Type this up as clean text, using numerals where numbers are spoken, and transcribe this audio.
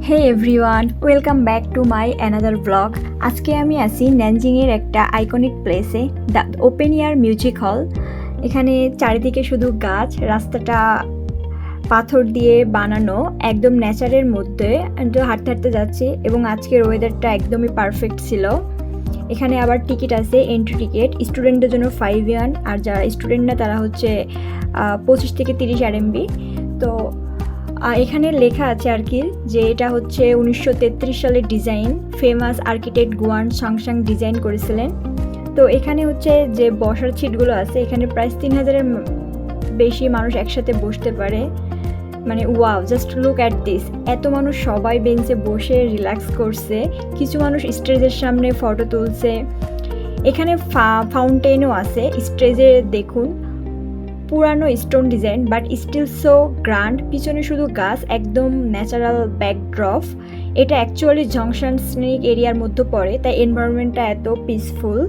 Hey everyone, welcome back to my another blog. আজকে আমি আছি ন্যানজিংয়ের একটা আইকনিক প্লেসে, দ্য ওপেন এয়ার মিউজিক হল। এখানে চারিদিকে শুধু গাছ, রাস্তাটা পাথর দিয়ে বানানো, একদম নেচারের মধ্যে হাঁটতে হাঁটতে যাচ্ছি এবং আজকের ওয়েদারটা একদমই পারফেক্ট ছিল। এখানে আবার টিকিট আছে, এন্ট্রি টিকিট স্টুডেন্টদের জন্য 5 ইয়ান, আর যারা স্টুডেন্ট না তারা হচ্ছে 25 থেকে 30 আরএমবি। তো এখানে লেখা আছে আর কি যে এটা হচ্ছে 1933 সালের ডিজাইন, ফেমাস আর্কিটেক্ট গুয়ান সাংসাং ডিজাইন করেছিলেন। তো এখানে হচ্ছে যে বসার সিটগুলো আছে, এখানে প্রায় 3000-এর বেশি মানুষ একসাথে বসতে পারে। মানে wow, just look at this, এত মানুষ সবাই বেঞ্চে বসে রিল্যাক্স করছে, কিছু মানুষ স্টেজের সামনে ফটো তুলছে। এখানে ফাউন্টেনও আছে স্টেজে, দেখুন পুরানো stone design but still so grand. পিছনে শুধু গাছ, একদম ন্যাচারাল ব্যাকড্রপ। এটা অ্যাকচুয়ালি জংশন স্নেক এরিয়ার মধ্যে পড়ে, তাই এনভায়রনমেন্টটা এত পিসফুল।